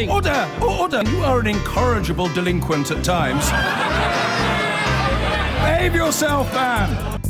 Order! Order! You are an incorrigible delinquent at times. Behave yourself, man!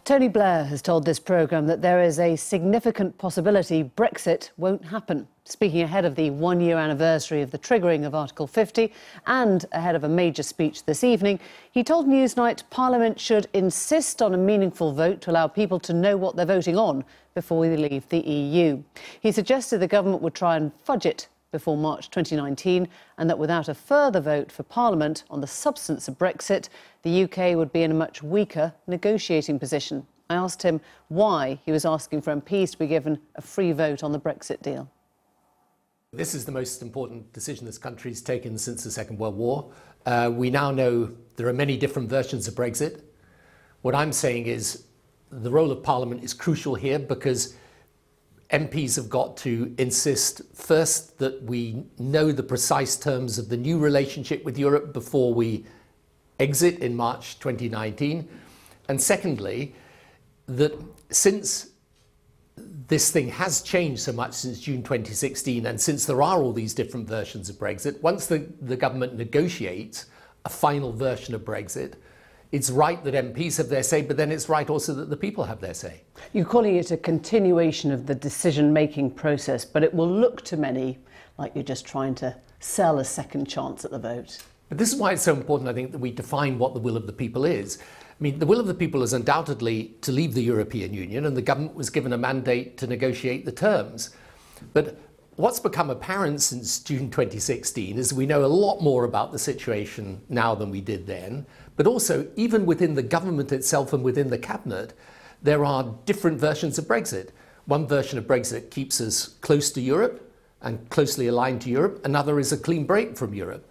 Tony Blair has told this programme that there is a significant possibility Brexit won't happen. Speaking ahead of the one-year anniversary of the triggering of Article 50 and ahead of a major speech this evening, he told Newsnight Parliament should insist on a meaningful vote to allow people to know what they're voting on before we leave the EU. He suggested the government would try and fudge it before March 2019 and that without a further vote for Parliament on the substance of Brexit, the UK would be in a much weaker negotiating position. I asked him why he was asking for MPs to be given a free vote on the Brexit deal. This is the most important decision this country's taken since the Second World War. We now know there are many different versions of Brexit. What I'm saying is the role of Parliament is crucial here because MPs have got to insist first that we know the precise terms of the new relationship with Europe before we exit in March 2019. And secondly, that since this thing has changed so much since June 2016 and since there are all these different versions of Brexit, once the government negotiates a final version of Brexit, it's right that MPs have their say, but then it's right also that the people have their say. You're calling it a continuation of the decision-making process, but it will look to many like you're just trying to sell a second chance at the vote. But this is why it's so important, I think, that we define what the will of the people is. I mean, the will of the people is undoubtedly to leave the European Union, and the government was given a mandate to negotiate the terms. But what's become apparent since June 2016 is we know a lot more about the situation now than we did then. But also, even within the government itself and within the cabinet, there are different versions of Brexit. One version of Brexit keeps us close to Europe and closely aligned to Europe. Another is a clean break from Europe.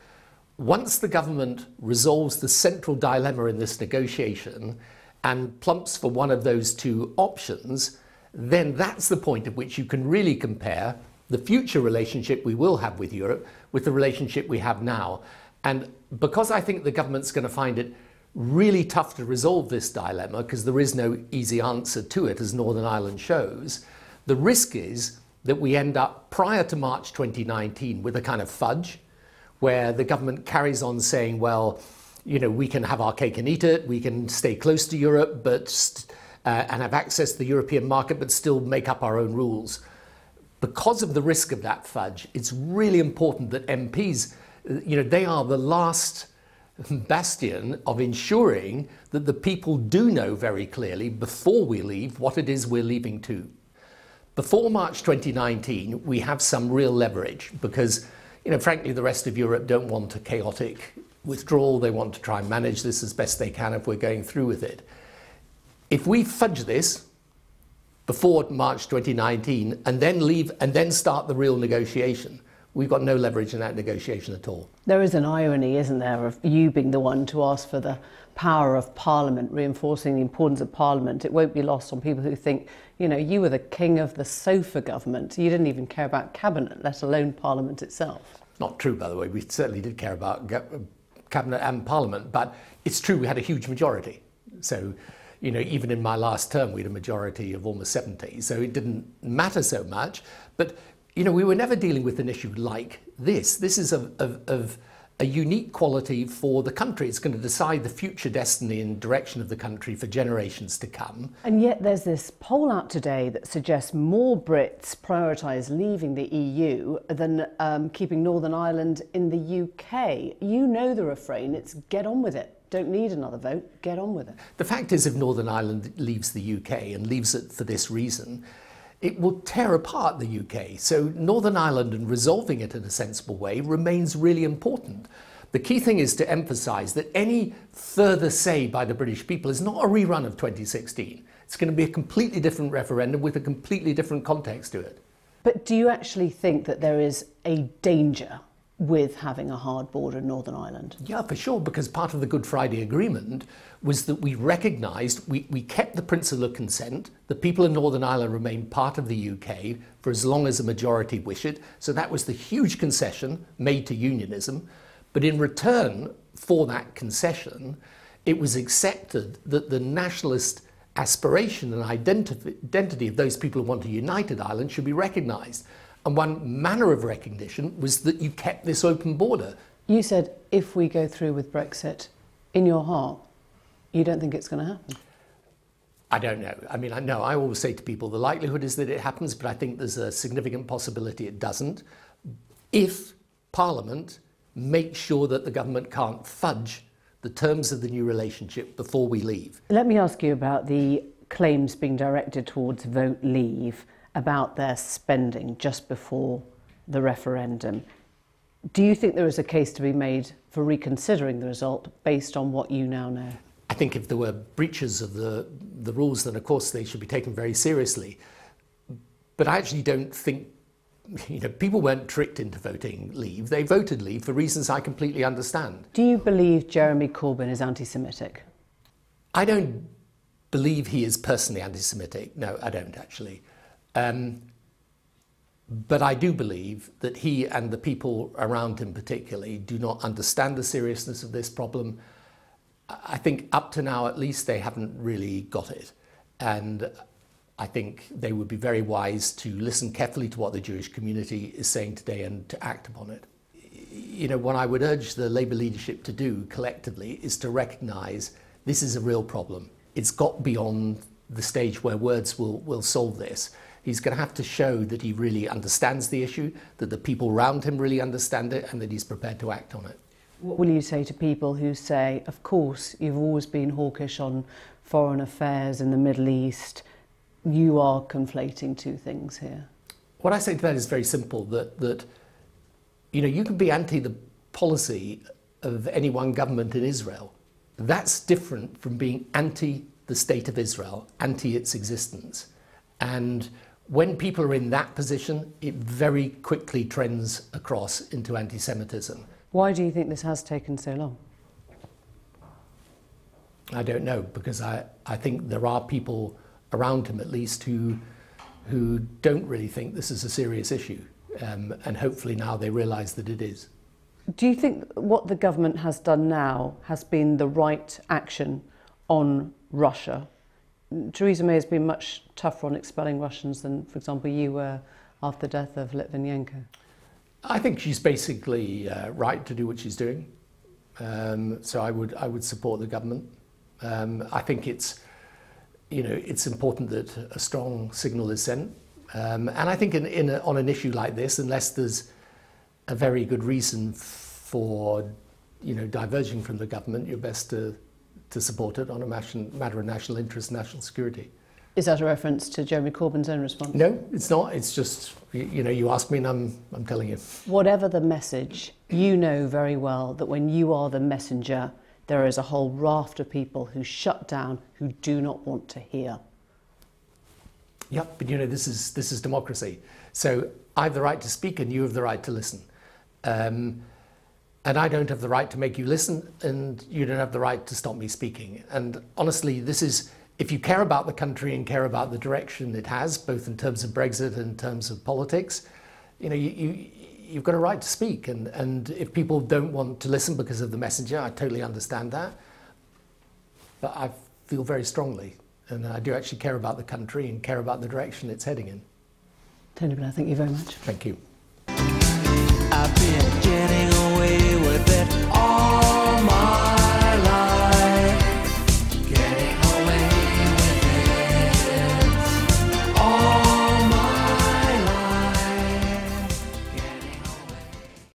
Once the government resolves the central dilemma in this negotiation and plumps for one of those two options, then that's the point at which you can really compare the future relationship we will have with Europe with the relationship we have now. And because I think the government's going to find it really tough to resolve this dilemma, because there is no easy answer to it, as Northern Ireland shows, the risk is that we end up prior to March 2019 with a kind of fudge, where the government carries on saying, well, you know, we can have our cake and eat it, we can stay close to Europe and have access to the European market, but still make up our own rules. Because of the risk of that fudge, it's really important that MPs, you know, they are the last bastion of ensuring that the people do know very clearly before we leave what it is we're leaving to. Before March 2019, we have some real leverage because, you know, frankly, the rest of Europe don't want a chaotic withdrawal. They want to try and manage this as best they can if we're going through with it. If we fudge this before March 2019 and then leave and then start the real negotiation, we've got no leverage in that negotiation at all. There is an irony, isn't there, of you being the one to ask for the power of Parliament, reinforcing the importance of Parliament. It won't be lost on people who think, you know, you were the king of the sofa government. You didn't even care about Cabinet, let alone Parliament itself. Not true, by the way. We certainly did care about Cabinet and Parliament, but it's true we had a huge majority. So, you know, even in my last term, we had a majority of almost 70. So it didn't matter so much. But, you know, we were never dealing with an issue like this. This is of a unique quality for the country. It's going to decide the future destiny and direction of the country for generations to come. And yet there's this poll out today that suggests more Brits prioritise leaving the EU than keeping Northern Ireland in the UK. You know the refrain, it's get on with it. Don't need another vote, get on with it. The fact is, if Northern Ireland leaves the UK and leaves it for this reason, it will tear apart the UK. So Northern Ireland and resolving it in a sensible way remains really important. The key thing is to emphasise that any further say by the British people is not a rerun of 2016. It's going to be a completely different referendum with a completely different context to it. But do you actually think that there is a danger with having a hard border in Northern Ireland? Yeah, for sure, because part of the Good Friday Agreement was that we recognised, we kept the principle of consent, the people in Northern Ireland remain part of the UK for as long as the majority wish it. So that was the huge concession made to unionism. But in return for that concession, it was accepted that the nationalist aspiration and identity of those people who want a united Ireland should be recognised. And one manner of recognition was that you kept this open border. You said if we go through with Brexit, in your heart, you don't think it's going to happen? I don't know. I mean, I always say to people the likelihood is that it happens, but I think there's a significant possibility it doesn't. If Parliament makes sure that the government can't fudge the terms of the new relationship before we leave. Let me ask you about the claims being directed towards Vote Leave about their spending just before the referendum. Do you think there is a case to be made for reconsidering the result based on what you now know? I think if there were breaches of the rules, then of course they should be taken very seriously. But I actually don't think, people weren't tricked into voting Leave. They voted Leave for reasons I completely understand. Do you believe Jeremy Corbyn is anti-Semitic? I don't believe he is personally anti-Semitic. No, I don't actually. But I do believe that he and the people around him particularly do not understand the seriousness of this problem. I think up to now, at least, they haven't really got it. And I think they would be very wise to listen carefully to what the Jewish community is saying today and to act upon it. What I would urge the Labour leadership to do collectively is to recognise this is a real problem. It's got beyond the stage where words will solve this. He's going to have to show that he really understands the issue, that the people around him really understand it, and that he's prepared to act on it. What will you say to people who say, of course, you've always been hawkish on foreign affairs in the Middle East, you are conflating two things here? What I say to that is very simple, that you can be anti the policy of any one government in Israel. That's different from being anti the state of Israel, anti its existence. And when people are in that position, it very quickly trends across into anti-Semitism. Why do you think this has taken so long? I don't know, because I think there are people around him at least who don't really think this is a serious issue, and hopefully now they realise that it is. Do you think what the government has done now has been the right action on Russia? Theresa May has been much tougher on expelling Russians than, for example, you were after the death of Litvinenko. I think she's basically right to do what she's doing. So I would support the government. I think it's important that a strong signal is sent. And I think on an issue like this, unless there's a very good reason for diverging from the government, you're best to support it on a matter of national interest, national security. Is that a reference to Jeremy Corbyn's own response? No, it's not. It's just, you ask me and I'm telling you. Whatever the message, you know very well that when you are the messenger, there is a whole raft of people who shut down, who do not want to hear. Yeah, but this is democracy. So I have the right to speak and you have the right to listen. And I don't have the right to make you listen, and you don't have the right to stop me speaking. And honestly, if you care about the country and care about the direction it has, both in terms of Brexit and in terms of politics, you've got a right to speak. And if people don't want to listen because of the messenger, I totally understand that. But I feel very strongly, and I do actually care about the country and care about the direction it's heading in. Tony Blair, thank you very much. Thank you.